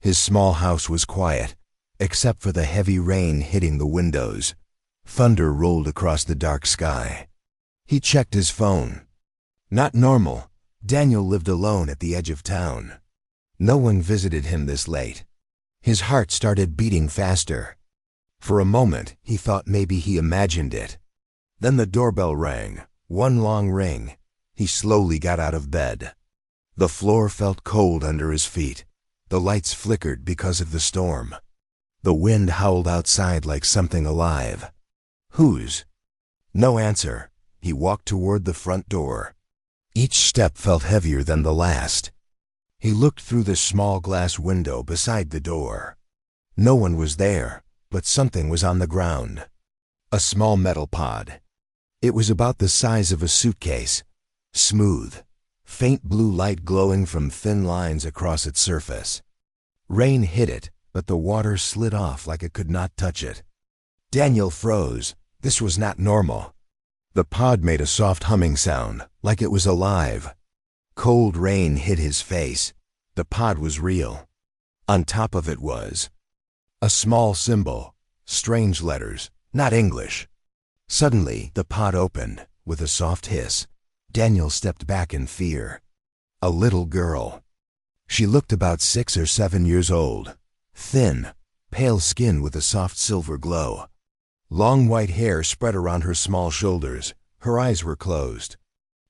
His small house was quiet, except for the heavy rain hitting the windows. Thunder rolled across the dark sky. He checked his phone. Not normal. Daniel lived alone at the edge of town. No one visited him this late. His heart started beating faster. For a moment, he thought maybe he imagined it. Then the doorbell rang, one long ring. He slowly got out of bed. The floor felt cold under his feet. The lights flickered because of the storm. The wind howled outside like something alive. Whose? No answer. He walked toward the front door. Each step felt heavier than the last. He looked through the small glass window beside the door. No one was there, but something was on the ground. A small metal pod. It was about the size of a suitcase. Smooth. Faint blue light glowing from thin lines across its surface. Rain hit it, but the water slid off like it could not touch it. Daniel froze. This was not normal. The pod made a soft humming sound, like it was alive. Cold rain hit his face. The pod was real. On top of it was a small symbol, strange letters, not English. Suddenly, the pod opened. With a soft hiss, Daniel stepped back in fear. A little girl. She looked about 6 or 7 years old. Thin, pale skin with a soft silver glow. Long white hair spread around her small shoulders. Her eyes were closed.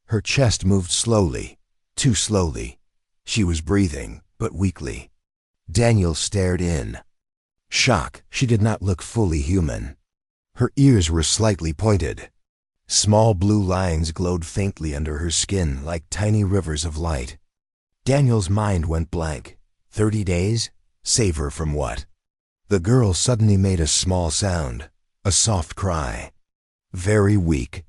Her chest moved slowly, too slowly. She was breathing, but weakly. Daniel stared in. Shock, she did not look fully human. Her ears were slightly pointed. Small blue lines glowed faintly under her skin like tiny rivers of light. Daniel's mind went blank. 30 days? Save her from what? The girl suddenly made a small sound. A soft cry. Very weak.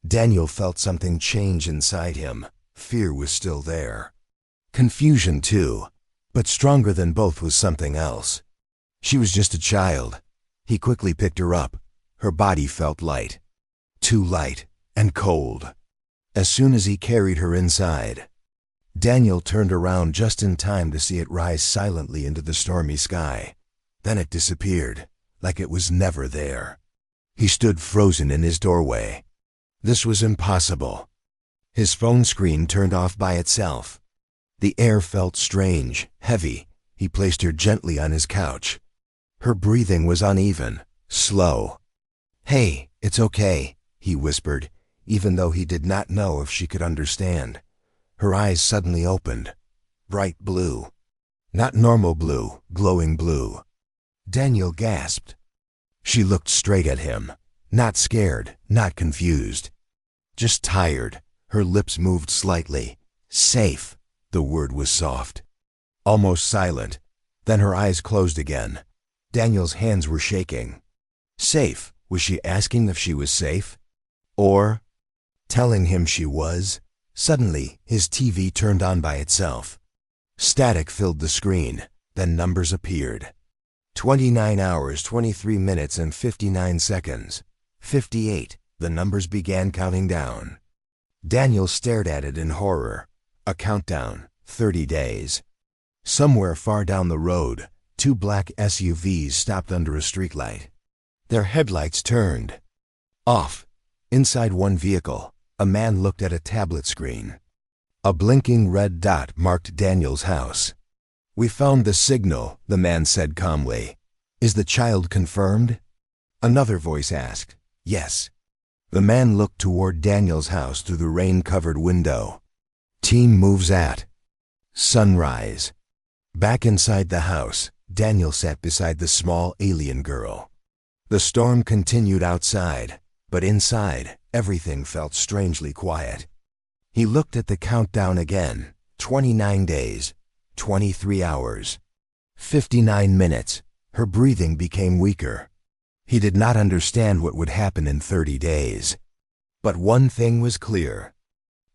Daniel felt something change inside him. Fear was still there. Confusion too, but stronger than both was something else. She was just a child. He quickly picked her up. Her body felt light. Too light and cold. As soon as he carried her inside, Daniel turned around just in time to see it rise silently into the stormy sky. Then it disappeared. Like it was never there. He stood frozen in his doorway. This was impossible. His phone screen turned off by itself. The air felt strange, heavy. He placed her gently on his couch. Her breathing was uneven, slow. "Hey, it's okay," he whispered, even though he did not know if she could understand. Her eyes suddenly opened. Bright blue. Not normal blue, glowing blue. Daniel gasped. She looked straight at him, not scared, not confused. Just tired. Her lips moved slightly. Safe. The word was soft. Almost silent. Then her eyes closed again. Daniel's hands were shaking. Safe. Was she asking if she was safe? Or telling him she was? Suddenly, his TV turned on by itself. Static filled the screen. Then numbers appeared. 29 hours, 23 minutes, and 59 seconds. 58. The numbers began counting down. Daniel stared at it in horror. A countdown. 30 days. Somewhere far down the road, 2 black SUVs stopped under a streetlight. Their headlights turned off. Inside one vehicle, a man looked at a tablet screen. A blinking red dot marked Daniel's house. "We found the signal," the man said calmly. "Is the child confirmed?" Another voice asked. "Yes." The man looked toward Daniel's house through the rain-covered window. "Team moves at sunrise." Back inside the house, Daniel sat beside the small alien girl. The storm continued outside, but inside, everything felt strangely quiet. He looked at the countdown again. 29 days. 23 hours. 59 minutes. Her breathing became weaker. He did not understand what would happen in 30 days. But one thing was clear.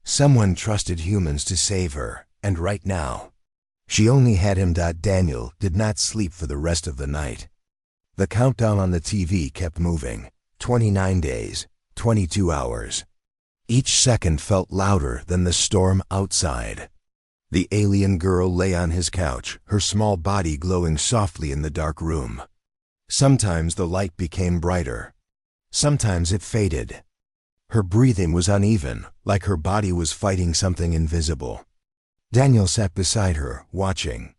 Someone trusted humans to save her, and right now. She only had him. Daniel did not sleep for the rest of the night. The countdown on the TV kept moving. 29 days. 22 hours. Each second felt louder than the storm outside. The alien girl lay on his couch, her small body glowing softly in the dark room. Sometimes the light became brighter. Sometimes it faded. Her breathing was uneven, like her body was fighting something invisible. Daniel sat beside her, watching.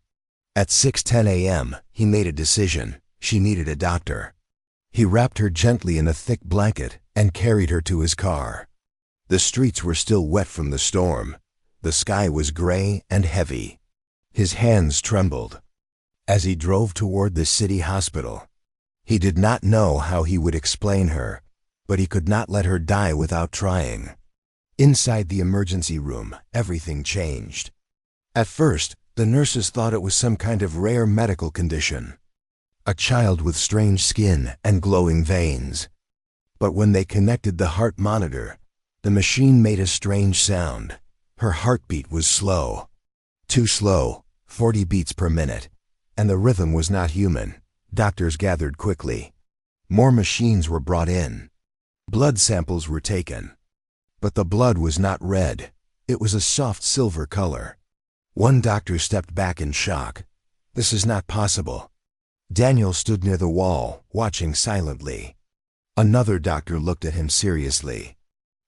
At 6:10 a.m., he made a decision. She needed a doctor. He wrapped her gently in a thick blanket and carried her to his car. The streets were still wet from the storm. The sky was gray and heavy. His hands trembled. As he drove toward the city hospital, he did not know how he would explain her, but he could not let her die without trying. Inside the emergency room, everything changed. At first, the nurses thought it was some kind of rare medical condition. A child with strange skin and glowing veins. But when they connected the heart monitor, the machine made a strange sound. Her heartbeat was slow. Too slow, 40 beats per minute. And the rhythm was not human. Doctors gathered quickly. More machines were brought in. Blood samples were taken. But the blood was not red. It was a soft silver color. One doctor stepped back in shock. This is not possible. Daniel stood near the wall, watching silently. Another doctor looked at him seriously.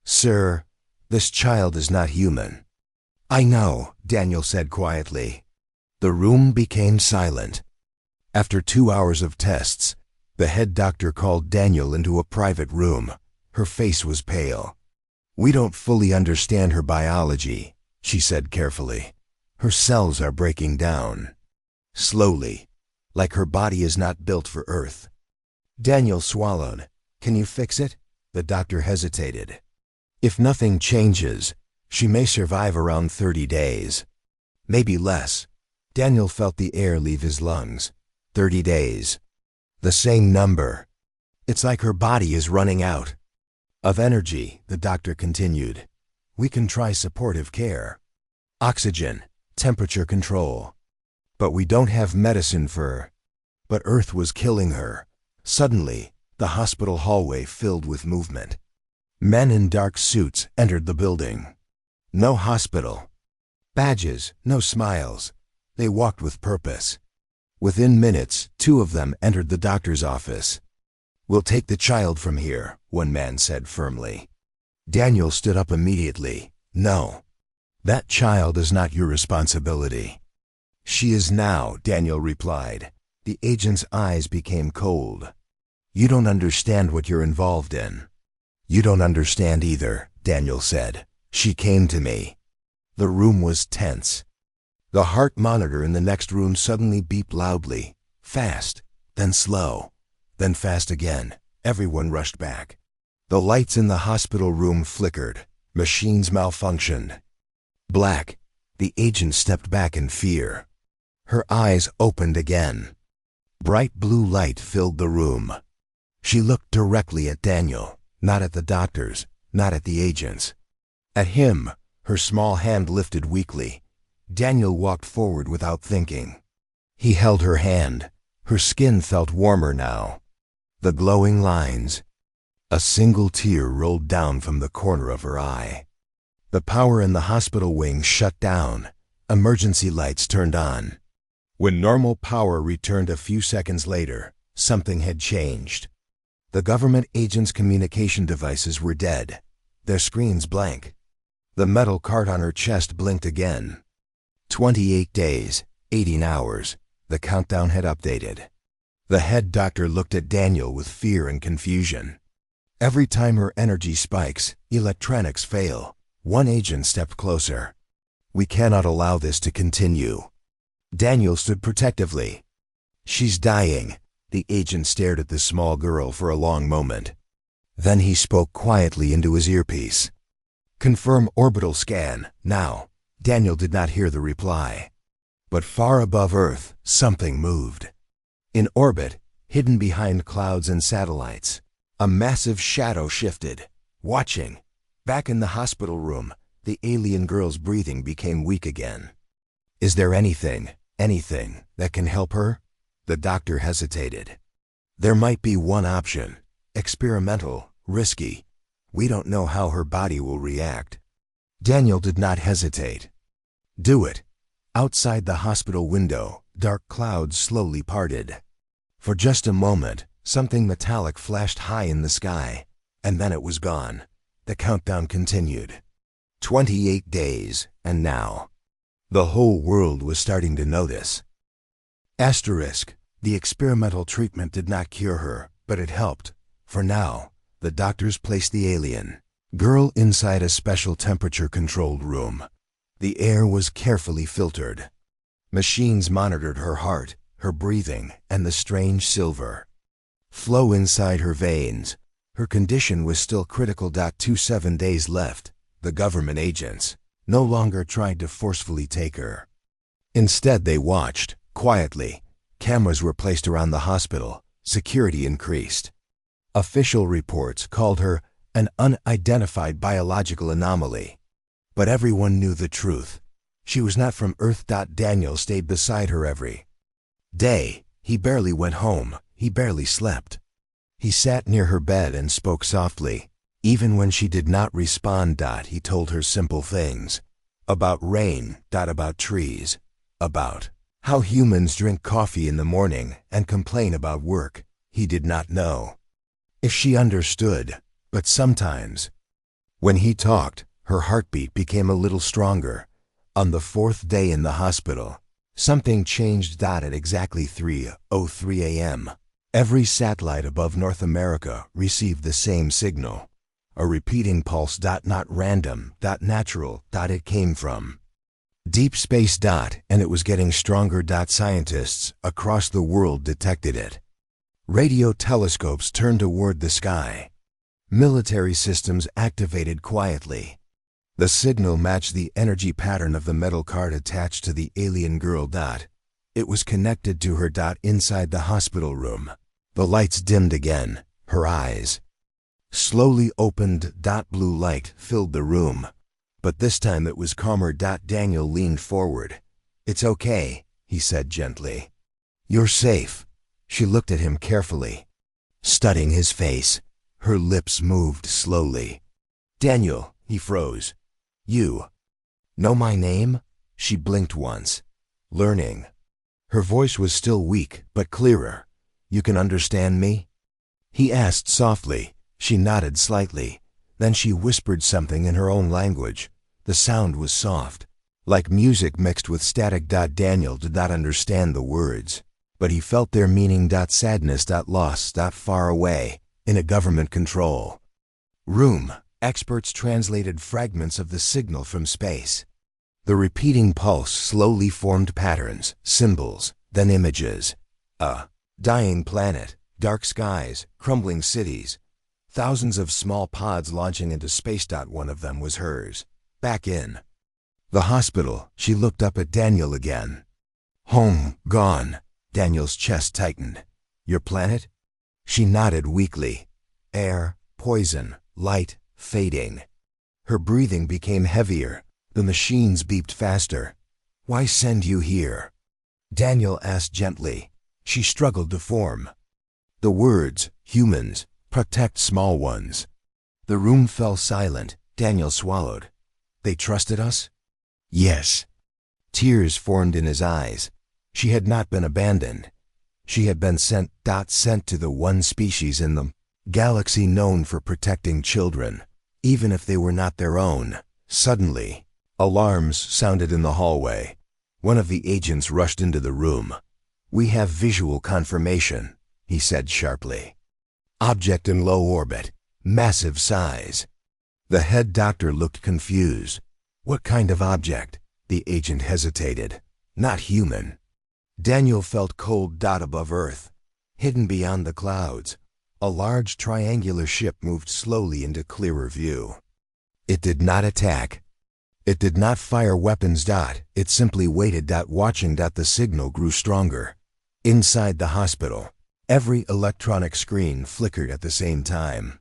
"Sir, this child is not human." "I know," Daniel said quietly. The room became silent. After 2 hours of tests, the head doctor called Daniel into a private room. Her face was pale. "We don't fully understand her biology," she said carefully. "Her cells are breaking down. Slowly, like her body is not built for Earth." Daniel swallowed. "Can you fix it?" The doctor hesitated. "If nothing changes, she may survive around 30 days. Maybe less." Daniel felt the air leave his lungs. 30 days. The same number. It's like her body is running out of energy, the doctor continued. "We can try supportive care. Oxygen, temperature control. But we don't have medicine for." But Earth was killing her. Suddenly, the hospital hallway filled with movement. Men in dark suits entered the building. No hospital. Badges, no smiles. They walked with purpose. Within minutes, 2 of them entered the doctor's office. "We'll take the child from here," one man said firmly. Daniel stood up immediately. "No. That child is not your responsibility." "She is now," Daniel replied. The agent's eyes became cold. "You don't understand what you're involved in." "You don't understand either," Daniel said. "She came to me." The room was tense. The heart monitor in the next room suddenly beeped loudly. Fast, then slow, then fast again. Everyone rushed back. The lights in the hospital room flickered. Machines malfunctioned. Black. The agent stepped back in fear. Her eyes opened again. Bright blue light filled the room. She looked directly at Daniel, not at the doctors, not at the agents. At him, her small hand lifted weakly. Daniel walked forward without thinking. He held her hand. Her skin felt warmer now. The glowing lines. A single tear rolled down from the corner of her eye. The power in the hospital wing shut down. Emergency lights turned on. When normal power returned a few seconds later, something had changed. The government agents' communication devices were dead, their screens blank. The metal cart on her chest blinked again. 28 days, 18 hours, the countdown had updated. The head doctor looked at Daniel with fear and confusion. Every time her energy spikes, electronics fail. One agent stepped closer. "We cannot allow this to continue." Daniel stood protectively. "She's dying." The agent stared at the small girl for a long moment. Then he spoke quietly into his earpiece. "Confirm orbital scan, now." Daniel did not hear the reply. But far above Earth, something moved. In orbit, hidden behind clouds and satellites, a massive shadow shifted, watching. Back in the hospital room, the alien girl's breathing became weak again. "Is there anything that can help her?" The doctor hesitated. "There might be one option. Experimental, risky. We don't know how her body will react." Daniel did not hesitate. "Do it," Outside the hospital window, dark clouds slowly parted. For just a moment, something metallic flashed high in the sky, and then it was gone. The countdown continued. 28 days, and now. The whole world was starting to notice. Asterisk, the experimental treatment did not cure her, but it helped. For now, the doctors placed the alien girl inside a special temperature-controlled room. The air was carefully filtered. Machines monitored her heart, her breathing, and the strange silver flow inside her veins. Her condition was still critical. 27 days left. The government agents no longer tried to forcefully take her. Instead, they watched, quietly. Cameras were placed around the hospital. Security increased. Official reports called her an unidentified biological anomaly. But everyone knew the truth. She was not from Earth. Daniel stayed beside her every day. He barely went home. He barely slept. He sat near her bed and spoke softly. Even when she did not respond, he told her simple things. About rain, about trees, about how humans drink coffee in the morning and complain about work. He did not know if she understood, but sometimes, when he talked, her heartbeat became a little stronger. On the 4th day in the hospital, something changed. At exactly 3:03 a.m., every satellite above North America received the same signal. A repeating pulse. Not random. Natural. It came from deep space. And it was getting stronger. Scientists across the world detected it. Radio telescopes turned toward the sky. Military systems activated quietly. The signal matched the energy pattern of the metal card attached to the alien girl. It was connected to her. Inside the hospital room, the lights dimmed again. Her eyes slowly opened. Blue light filled the room, but this time it was calmer. Daniel leaned forward. "It's okay," he said gently. "You're safe." She looked at him carefully, studying his face. Her lips moved slowly. "Daniel," he froze. "You know my name?" She blinked once. "Learning." Her voice was still weak, but clearer. "You can understand me?" He asked softly. She nodded slightly. Then she whispered something in her own language. The sound was soft, like music mixed with static. Daniel did not understand the words, but he felt their meaning. Sadness. Loss. Far away, in a government control room. Experts translated fragments of the signal from space. The repeating pulse slowly formed patterns, symbols, then images. A dying planet, dark skies, crumbling cities, thousands of small pods launching into space. One of them was hers. Back in the hospital, she looked up at Daniel again. "Home, gone." Daniel's chest tightened. "Your planet?" She nodded weakly. "Air, poison, light, fading." Her breathing became heavier. The machines beeped faster. "Why send you here?" Daniel asked gently. She struggled to form the words. "Humans, protect small ones." The room fell silent. Daniel swallowed. "They trusted us?" "Yes." Tears formed in his eyes. She had not been abandoned. She had been sent to the one species in the galaxy known for protecting children, even if they were not their own. Suddenly, alarms sounded in the hallway. One of the agents rushed into the room. "We have visual confirmation," he said sharply. "Object in low orbit, massive size." The head doctor looked confused. "What kind of object?" The agent hesitated. "Not human." Daniel felt cold. Above Earth, hidden beyond the clouds, a large triangular ship moved slowly into clearer view. It did not attack. It did not fire weapons. It simply waited. Watching. The signal grew stronger. Inside the hospital, every electronic screen flickered at the same time.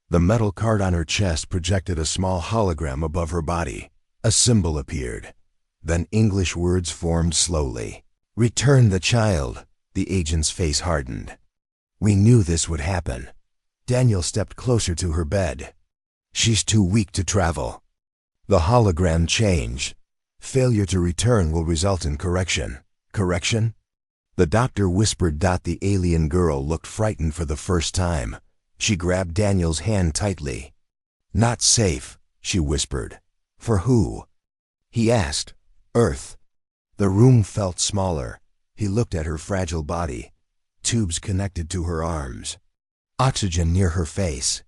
The metal card on her chest projected a small hologram above her body. A symbol appeared. Then English words formed slowly. "Return the child." The agent's face hardened. "We knew this would happen." Daniel stepped closer to her bed. "She's too weak to travel." The hologram changed. Failure to return will result in correction. Correction? The doctor whispered. The alien girl looked frightened for the first time. She grabbed Daniel's hand tightly. Not safe, she whispered. For who? He asked. Earth. The room felt smaller. He looked at her fragile body. Tubes connected to her arms. Oxygen near her face.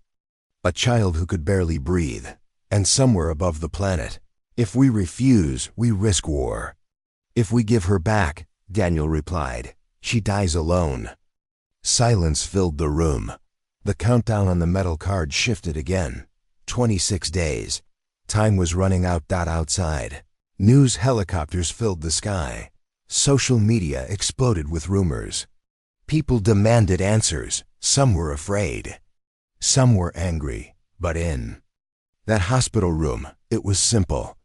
A child who could barely breathe. And somewhere above the planet. If we refuse, we risk war. If we give her back, Daniel replied, she dies alone. Silence filled the room. The countdown on the metal card shifted again. 26 days. Time was running out. Outside. News helicopters filled the sky. Social media exploded with rumors. People demanded answers. Some were afraid. Some were angry, but in that hospital room, it was simple.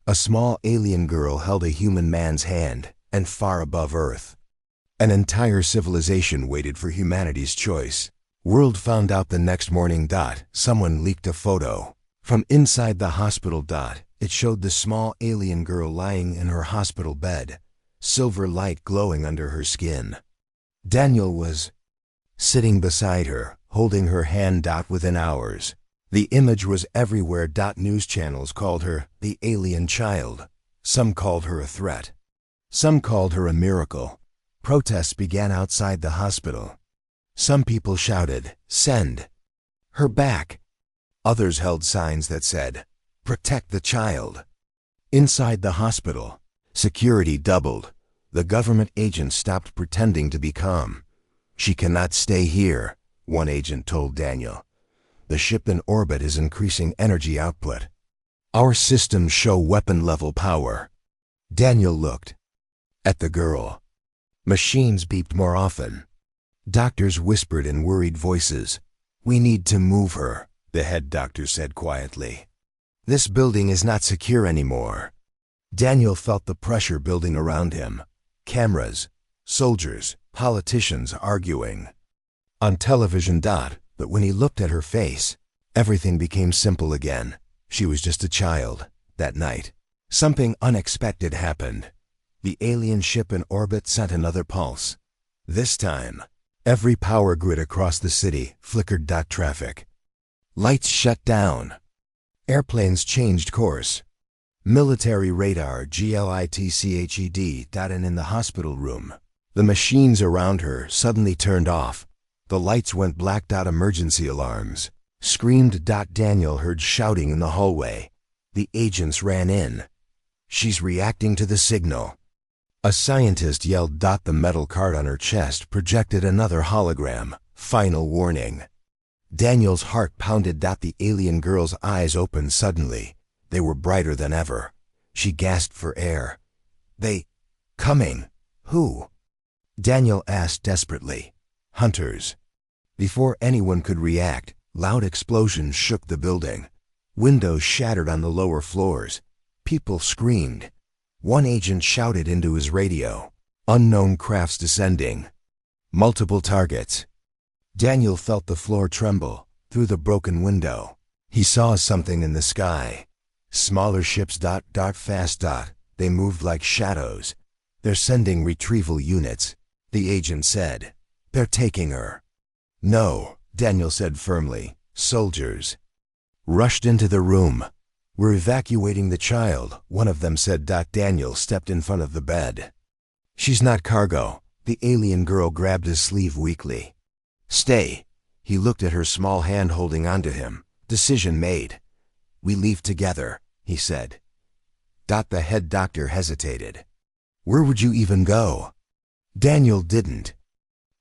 A small alien girl held a human man's hand, and far above Earth, an entire civilization waited for humanity's choice. World found out the next morning. Someone leaked a photo. From inside the hospital. It showed the small alien girl lying in her hospital bed, silver light glowing under her skin. Daniel was sitting beside her, holding her hand. Within hours, the image was everywhere. News channels called her the alien child. Some called her a threat. Some called her a miracle. Protests began outside the hospital. Some people shouted, "Send her back." Others held signs that said, "Protect the child." Inside the hospital, security doubled. The government agents stopped pretending to be calm. "She cannot stay here," one agent told Daniel. "The ship in orbit is increasing energy output. Our systems show weapon-level power." Daniel looked at the girl. Machines beeped more often. Doctors whispered in worried voices. "We need to move her," the head doctor said quietly. "This building is not secure anymore." Daniel felt the pressure building around him. Cameras, soldiers, politicians arguing. On television. But when he looked at her face, everything became simple again. She was just a child. That night, something unexpected happened. The alien ship in orbit sent another pulse. This time, every power grid across the city flickered. Traffic lights shut down. Airplanes changed course. Military radar glitched. And in the hospital room, the machines around her suddenly turned off. The lights went black. Emergency alarms screamed. Daniel heard shouting in the hallway. The agents ran in. "She's reacting to the signal." A scientist yelled. The metal card on her chest projected another hologram. "Final warning." Daniel's heart pounded. The alien girl's eyes opened suddenly. They were brighter than ever. She gasped for air. "They coming? Who?" Daniel asked desperately. "Hunters." Before anyone could react, loud explosions shook the building. Windows shattered on the lower floors. People screamed. One agent shouted into his radio, "Unknown crafts descending. Multiple targets." Daniel felt the floor tremble. Through the broken window, he saw something in the sky. Smaller ships. Fast. They moved like shadows. "They're sending retrieval units," the agent said. "They're taking her." "No," Daniel said firmly. "Soldiers." Rushed into the room. "We're evacuating the child," one of them said. Daniel stepped in front of the bed. "She's not cargo." The alien girl grabbed his sleeve weakly. "Stay." He looked at her small hand holding onto him. "Decision made. We leave together," he said. The head doctor hesitated. "Where would you even go?" Daniel didn't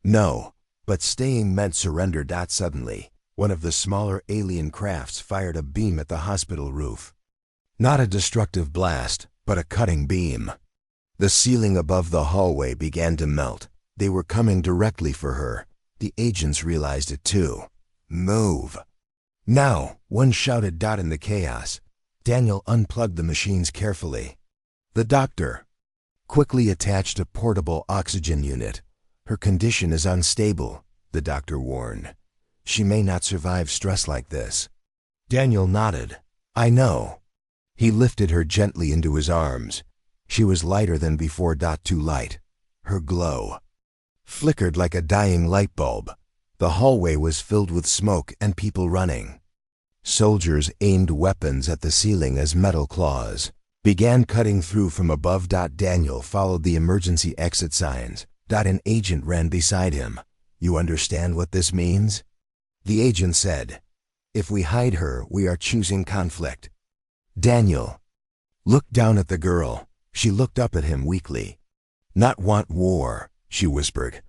know, but staying meant surrender. Suddenly, one of the smaller alien crafts fired a beam at the hospital roof. Not a destructive blast, but a cutting beam. The ceiling above the hallway began to melt. They were coming directly for her. The agents realized it too. "Move." "Now," one shouted. In the chaos, Daniel unplugged the machines carefully. The doctor quickly attached a portable oxygen unit. "Her condition is unstable," the doctor warned. "She may not survive stress like this." Daniel nodded. "I know." He lifted her gently into his arms. She was lighter than before. Too light. Her glow flickered like a dying light bulb. The hallway was filled with smoke and people running. Soldiers aimed weapons at the ceiling as metal claws began cutting through from above. Daniel followed the emergency exit signs. An agent ran beside him. "You understand what this means?" The agent said. "If we hide her, we are choosing conflict." Daniel looked down at the girl. She looked up at him weakly. "Not want war," she whispered.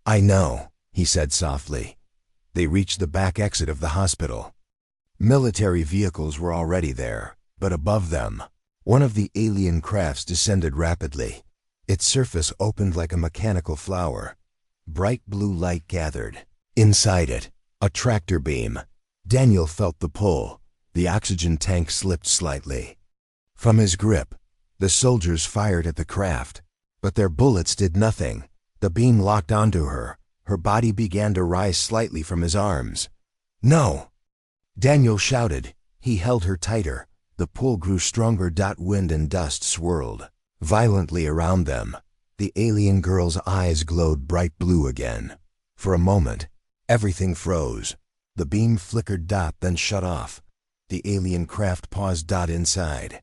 "I know," he said softly. They reached the back exit of the hospital. Military vehicles were already there, but above them, one of the alien crafts descended rapidly. Its surface opened like a mechanical flower. Bright blue light gathered. Inside it, a tractor beam. Daniel felt the pull. The oxygen tank slipped slightly. From his grip, the soldiers fired at the craft, but their bullets did nothing. The beam locked onto her. Her body began to rise slightly from his arms. "No!" Daniel shouted. He held her tighter. The pull grew stronger. Wind and dust swirled violently around them. The alien girl's eyes glowed bright blue again. For a moment, everything froze. The beam flickered. Then shut off. The alien craft paused. Inside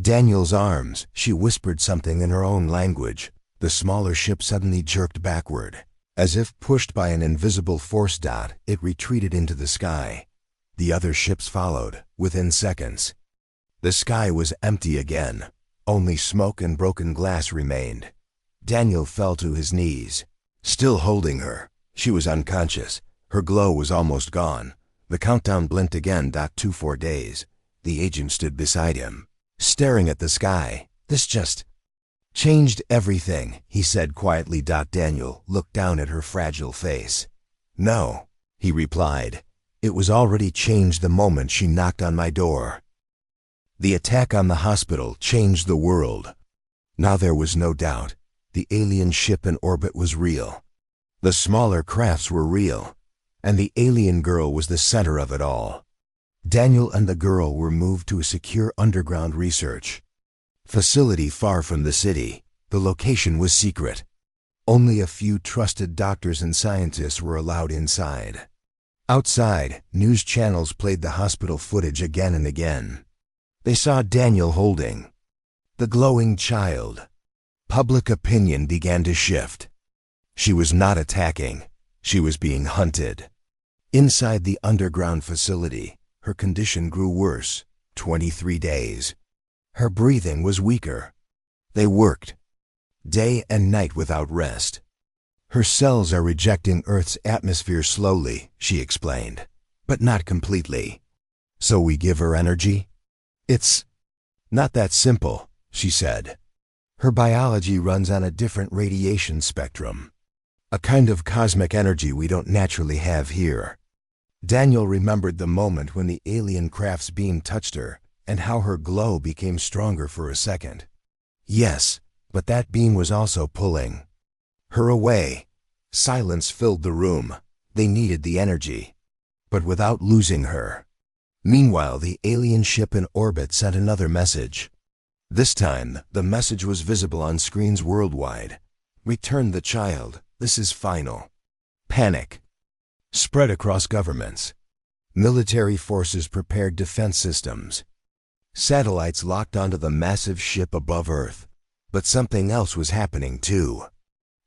Daniel's arms, she whispered something in her own language. The smaller ship suddenly jerked backward. As if pushed by an invisible force. It retreated into the sky. The other ships followed, within seconds. The sky was empty again. Only smoke and broken glass remained. Daniel fell to his knees, still holding her. She was unconscious. Her glow was almost gone. The countdown blinked again. 24 days. The agent stood beside him, staring at the sky. "This just changed everything," he said quietly. Daniel looked down at her fragile face. "No," he replied. "It was already changed the moment she knocked on my door." The attack on the hospital changed the world. Now there was no doubt. The alien ship in orbit was real. The smaller crafts were real. And the alien girl was the center of it all. Daniel and the girl were moved to a secure underground research facility far from the city. The location was secret. Only a few trusted doctors and scientists were allowed inside. Outside, news channels played the hospital footage again and again. They saw Daniel holding the glowing child. Public opinion began to shift. She was not attacking. She was being hunted. Inside the underground facility, her condition grew worse. 23 days. Her breathing was weaker. They worked day and night without rest. "Her cells are rejecting Earth's atmosphere slowly," she explained, "but not completely. So we give her energy?" "It's not that simple," she said. "Her biology runs on a different radiation spectrum. A kind of cosmic energy we don't naturally have here." Daniel remembered the moment when the alien craft's beam touched her, and how her glow became stronger for a second. Yes, but that beam was also pulling her away. Silence filled the room. They needed the energy, but without losing her. Meanwhile, the alien ship in orbit sent another message. This time, the message was visible on screens worldwide. "Return the child. This is final." Panic spread across governments. Military forces prepared defense systems. Satellites locked onto the massive ship above Earth. But something else was happening too.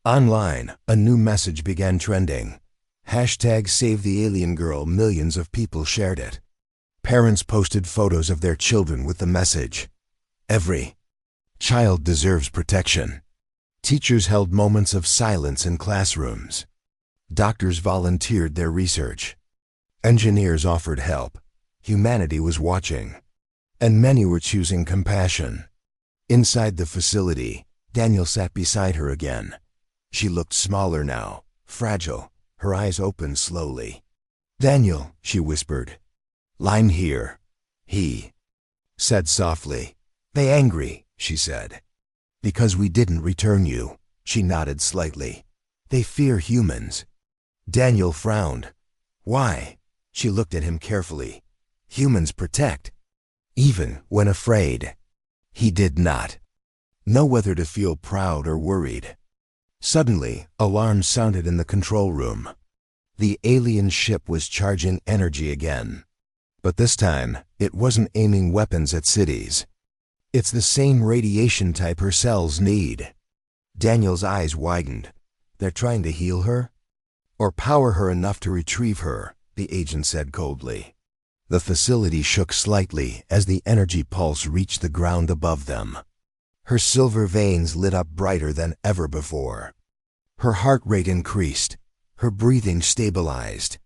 Online, a new message began trending. #SaveTheAlienGirl. Millions of people shared it. Parents posted photos of their children with the message, "Every child deserves protection." Teachers held moments of silence in classrooms. Doctors volunteered their research. Engineers offered help. Humanity was watching. And many were choosing compassion. Inside the facility, Daniel sat beside her again. She looked smaller now, fragile, her eyes opened slowly. "Daniel," she whispered. "Line here," he said softly. "They angry," she said. "Because we didn't return you." She nodded slightly. "They fear humans." Daniel frowned. "Why?" She looked at him carefully. "Humans protect." even when afraid. He did not know whether to feel proud or worried. Suddenly, alarms sounded in the control room. The alien ship was charging energy again. But this time, it wasn't aiming weapons at cities. It's the same radiation type her cells need. Daniel's eyes widened. They're trying to heal her? Or power her enough to retrieve her, the agent said coldly. The facility shook slightly as the energy pulse reached the ground above them. Her silver veins lit up brighter than ever before. Her heart rate increased. Her breathing stabilized.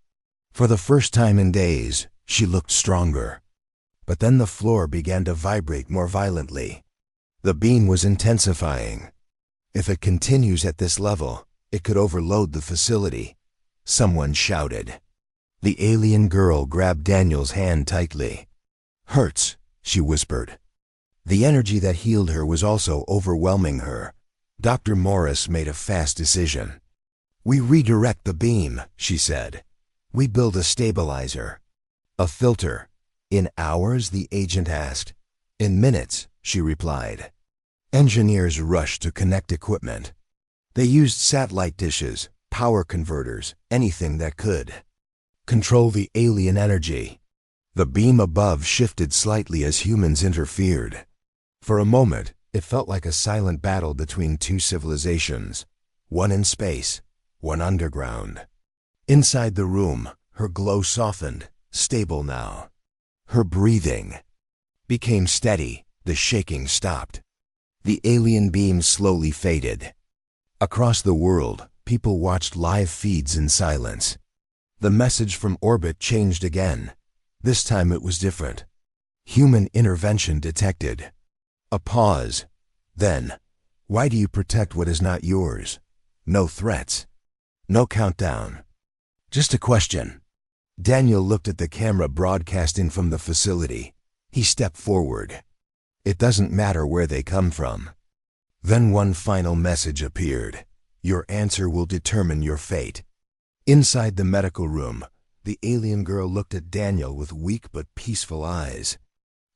For the first time in days, she looked stronger. But then the floor began to vibrate more violently. The beam was intensifying. If it continues at this level, it could overload the facility. Someone shouted. The alien girl grabbed Daniel's hand tightly. "Hurts," she whispered. The energy that healed her was also overwhelming her. Dr. Morris made a fast decision. "We redirect the beam," she said. "We build a stabilizer." "A filter." "In hours?" the agent asked. "In minutes," she replied. Engineers rushed to connect equipment. They used satellite dishes, power converters, anything that could control the alien energy. The beam above shifted slightly as humans interfered. For a moment, it felt like a silent battle between two civilizations, one in space, one underground. Inside the room, her glow softened, stable now. Her breathing became steady, the shaking stopped. The alien beam slowly faded. Across the world, people watched live feeds in silence. The message from orbit changed again. This time it was different. Human intervention detected. A pause. Then, "Why do you protect what is not yours?" No threats. No countdown. Just a question. Daniel looked at the camera broadcasting from the facility. He stepped forward. "It doesn't matter where they come from." Then one final message appeared. "Your answer will determine your fate." Inside the medical room, the alien girl looked at Daniel with weak but peaceful eyes.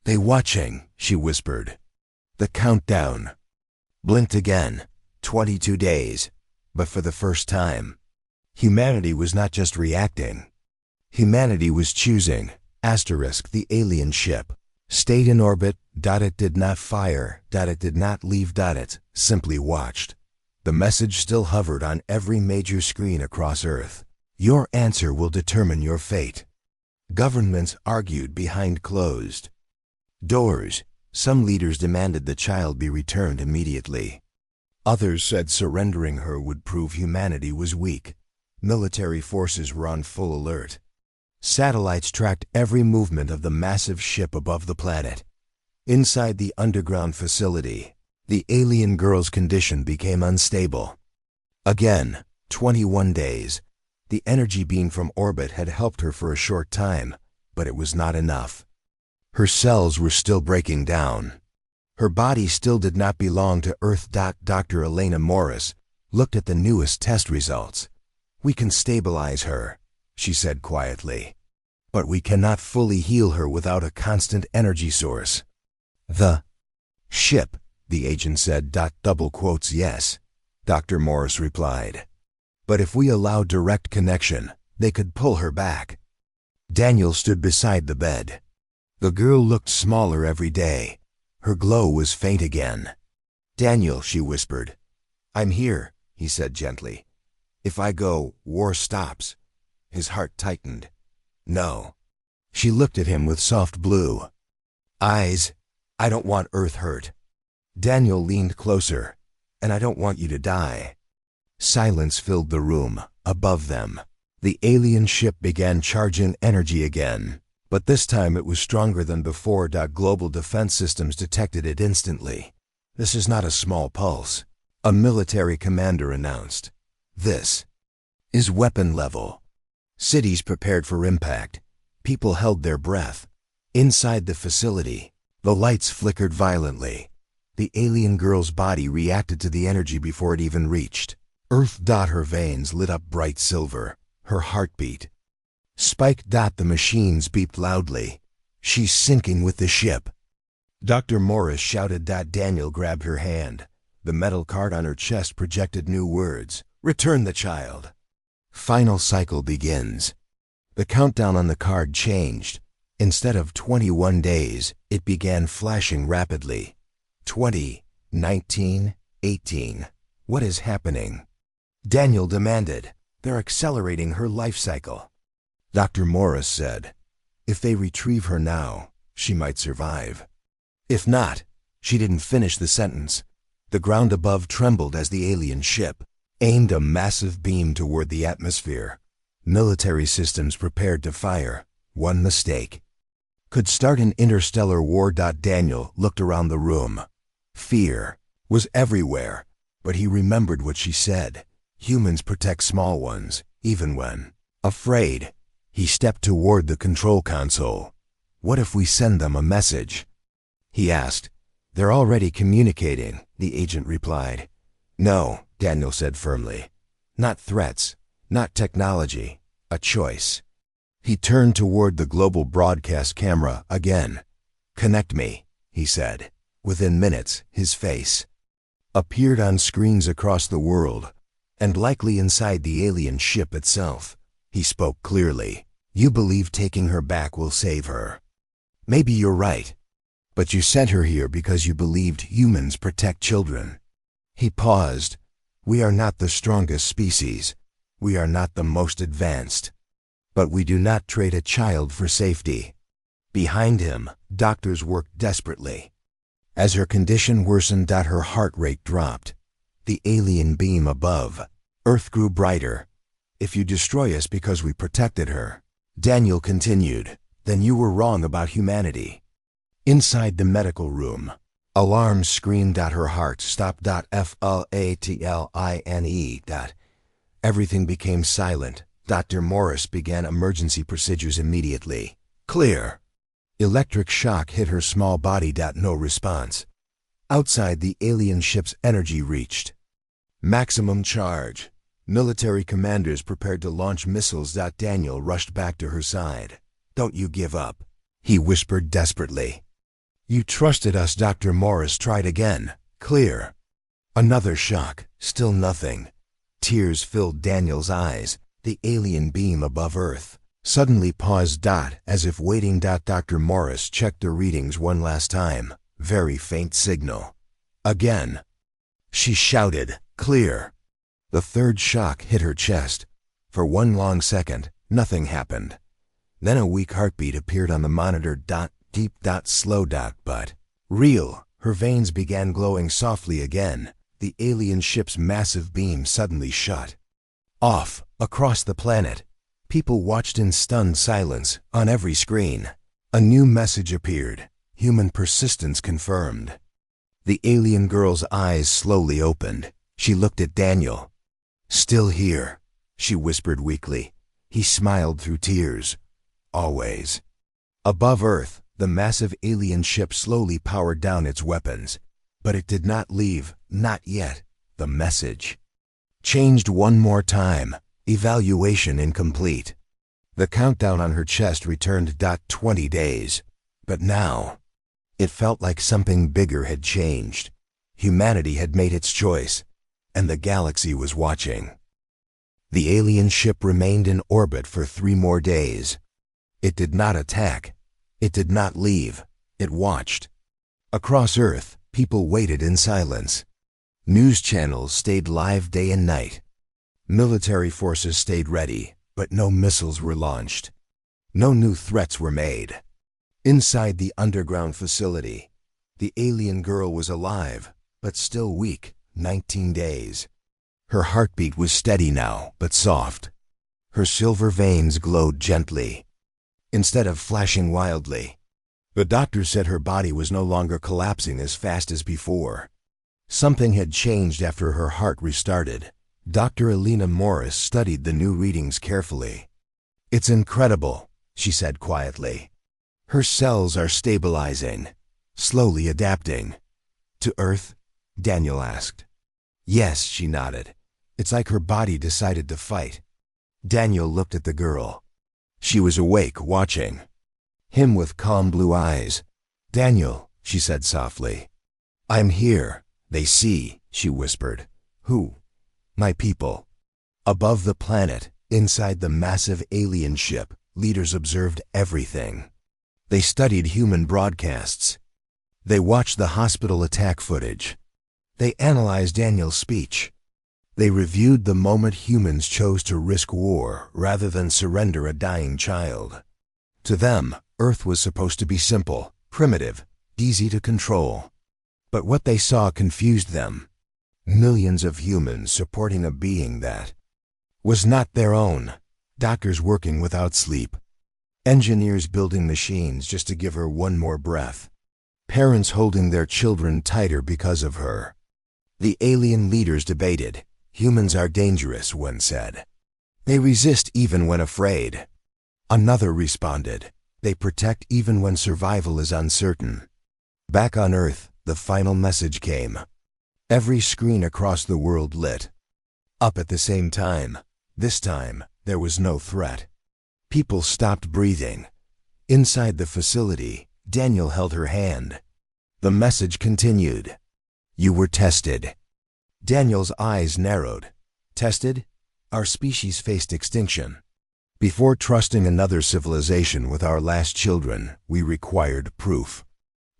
"They watching," she whispered. The countdown blinked again. 22 days. But for the first time, humanity was not just reacting. Humanity was choosing. The alien ship stayed in orbit. It did not fire. It did not leave. It simply watched. The message still hovered on every major screen across Earth. Your answer will determine your fate. Governments argued behind closed doors. Some leaders demanded the child be returned immediately. Others said surrendering her would prove humanity was weak. Military forces were on full alert. Satellites tracked every movement of the massive ship above the planet. Inside the underground facility, the alien girl's condition became unstable. Again, 21 days. The energy beam from orbit had helped her for a short time, but it was not enough. Her cells were still breaking down. Her body still did not belong to Earth. Dr. Elena Morris looked at the newest test results. "We can stabilize her," she said quietly. "But we cannot fully heal her without a constant energy source." "The ship," the agent said. Double quotes, "Yes," Dr. Morris replied. "But if we allow direct connection, they could pull her back." Daniel stood beside the bed. The girl looked smaller every day. Her glow was faint again. "Daniel," she whispered. "I'm here," he said gently. "If I go, war stops." His heart tightened. "No." She looked at him with soft blue eyes. "I don't want Earth hurt." Daniel leaned closer. "And I don't want you to die." Silence filled the room. Above them, the alien ship began charging energy again. But this time it was stronger than before. Global defense systems detected it instantly. "This is not a small pulse," a military commander announced. "This is weapon level." Cities prepared for impact. People held their breath. Inside the facility, the lights flickered violently. The alien girl's body reacted to the energy before it even reached Earth. Her veins lit up bright silver. Her heart beat. Spike. The machines beeped loudly. She's sinking with the ship. Dr. Morris shouted. Daniel grabbed her hand. The metal card on her chest projected new words. Return the child. Final cycle begins. The countdown on the card changed. Instead of 21 days, it began flashing rapidly. 20, 19, 18. What is happening? Daniel demanded. They're accelerating her life cycle. Dr. Morris said, if they retrieve her now, she might survive. If not, she didn't finish the sentence. The ground above trembled as the alien ship aimed a massive beam toward the atmosphere. Military systems prepared to fire. One mistake could start an interstellar war. Daniel looked around the room. Fear was everywhere, but he remembered what she said. Humans protect small ones, even when afraid. He stepped toward the control console. What if we send them a message? He asked. They're already communicating, the agent replied. No, Daniel said firmly. Not threats, not technology, a choice. He turned toward the global broadcast camera again. Connect me, he said. Within minutes, his face appeared on screens across the world, and likely inside the alien ship itself. He spoke clearly. You believe taking her back will save her. Maybe you're right, but you sent her here because you believed humans protect children. He paused. We are not the strongest species. We are not the most advanced. But we do not trade a child for safety. Behind him, doctors worked desperately. As her condition worsened, her heart rate dropped. The alien beam above Earth grew brighter. If you destroy us because we protected her, Daniel continued, then you were wrong about humanity. Inside the medical room, alarms screamed. Her heart stopped. Flatline. Everything became silent. Dr. Morris began emergency procedures immediately. Clear. Electric shock hit her small body. No response. Outside, the alien ship's energy reached maximum charge. Military commanders prepared to launch missiles. Daniel rushed back to her side. Don't you give up, he whispered desperately. You trusted us. Dr. Morris tried again. Clear. Another shock. Still nothing. Tears filled Daniel's eyes. The alien beam above Earth suddenly paused. As if waiting. Dr. Morris checked the readings one last time. Very faint signal. Again. She shouted, clear. The third shock hit her chest. For one long second, nothing happened. Then a weak heartbeat appeared on the monitor. Deep. Slow. But real. Her veins began glowing softly again. The alien ship's massive beam suddenly shut off. Across the planet, people watched in stunned silence. On every screen, a new message appeared. Human persistence confirmed. The alien girl's eyes slowly opened. She looked at Daniel. Still here, she whispered weakly. He smiled through tears. Always. Above Earth, the massive alien ship slowly powered down its weapons. But it did not leave, not yet, the message. Changed one more time. Evaluation incomplete. The countdown on her chest returned. 20 days. But now, it felt like something bigger had changed. Humanity had made its choice, and the galaxy was watching. The alien ship remained in orbit for 3 more days. It did not attack. It did not leave. It watched. Across Earth, people waited in silence. News channels stayed live day and night. Military forces stayed ready, but no missiles were launched. No new threats were made. Inside the underground facility, the alien girl was alive, but still weak. 19 days. Her heartbeat was steady now, but soft. Her silver veins glowed gently, instead of flashing wildly. The doctor said her body was no longer collapsing as fast as before. Something had changed after her heart restarted. Dr. Elena Morris studied the new readings carefully. It's incredible, she said quietly. Her cells are stabilizing, slowly adapting. To Earth? Daniel asked. Yes, she nodded. It's like her body decided to fight. Daniel looked at the girl. She was awake, watching. Him with calm blue eyes. "Daniel," she said softly. "I'm here. They see," she whispered. "Who?" "My people." Above the planet, inside the massive alien ship, leaders observed everything. They studied human broadcasts. They watched the hospital attack footage. They analyzed Daniel's speech. They reviewed the moment humans chose to risk war rather than surrender a dying child. To them, Earth was supposed to be simple, primitive, easy to control. But what they saw confused them. Millions of humans supporting a being that was not their own. Doctors working without sleep. Engineers building machines just to give her one more breath. Parents holding their children tighter because of her. The alien leaders debated. Humans are dangerous, one said. They resist even when afraid. Another responded. They protect even when survival is uncertain. Back on Earth, the final message came. Every screen across the world lit up at the same time. This time, there was no threat. People stopped breathing. Inside the facility, Daniel held her hand. The message continued. "You were tested." Daniel's eyes narrowed. "Tested? Our species faced extinction. Before trusting another civilization with our last children, we required proof."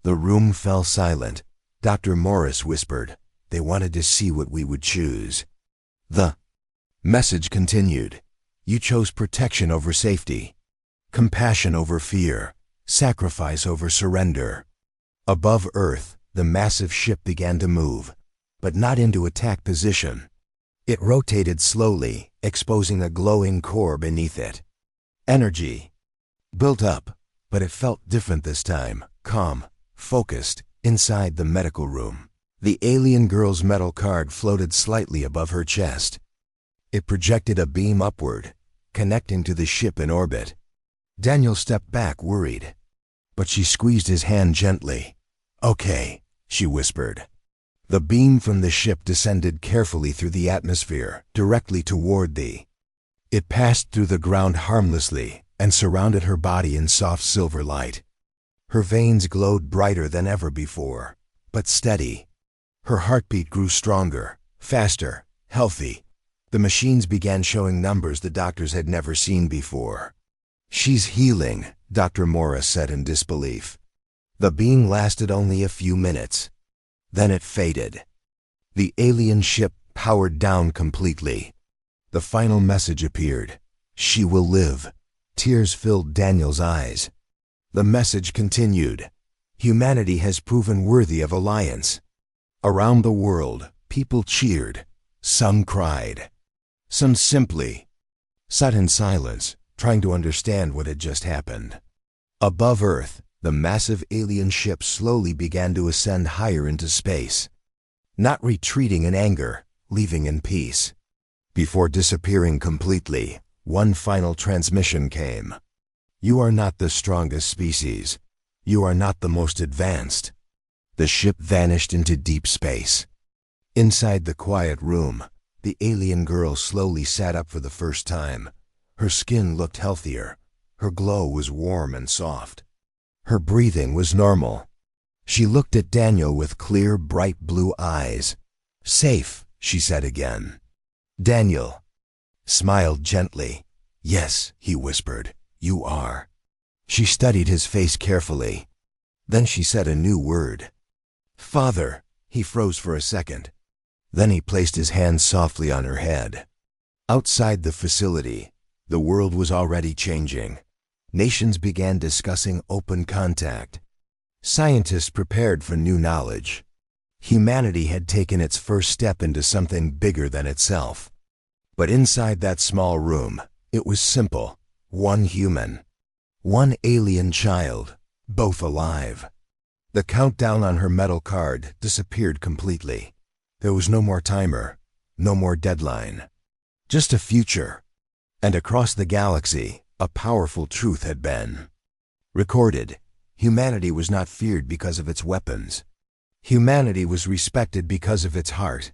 The room fell silent. Dr. Morris whispered, "They wanted to see what we would choose." The message continued. "You chose protection over safety, compassion over fear, sacrifice over surrender." Above Earth, the massive ship began to move, but not into attack position. It rotated slowly, exposing a glowing core beneath it. Energy built up, but it felt different this time, calm, focused, inside the medical room. The alien girl's metal card floated slightly above her chest. It projected a beam upward, connecting to the ship in orbit. Daniel stepped back, worried. But she squeezed his hand gently. "Okay," she whispered. The beam from the ship descended carefully through the atmosphere, directly toward thee. It passed through the ground harmlessly and surrounded her body in soft silver light. Her veins glowed brighter than ever before, but steady. Her heartbeat grew stronger, faster, healthy. The machines began showing numbers the doctors had never seen before. "She's healing," Dr. Morris said in disbelief. The beam lasted only a few minutes. Then it faded. The alien ship powered down completely. The final message appeared. "She will live." Tears filled Daniel's eyes. The message continued. "Humanity has proven worthy of alliance." Around the world, people cheered. Some cried. Some simply sat in silence, trying to understand what had just happened. Above Earth, the massive alien ship slowly began to ascend higher into space. Not retreating in anger, leaving in peace. Before disappearing completely, one final transmission came. "You are not the strongest species. You are not the most advanced." The ship vanished into deep space. Inside the quiet room, the alien girl slowly sat up for the first time. Her skin looked healthier. Her glow was warm and soft. Her breathing was normal. She looked at Daniel with clear, bright blue eyes. "Safe," she said again. Daniel smiled gently. "Yes," he whispered, "you are." She studied his face carefully. Then she said a new word. "Father." He froze for a second. Then he placed his hand softly on her head. Outside the facility, the world was already changing. Nations began discussing open contact. Scientists prepared for new knowledge. Humanity had taken its first step into something bigger than itself. But inside that small room, it was simple. One human. One alien child. Both alive. The countdown on her metal card disappeared completely. There was no more timer. No more deadline. Just a future. And across the galaxy, a powerful truth had been recorded. Humanity was not feared because of its weapons. Humanity was respected because of its heart.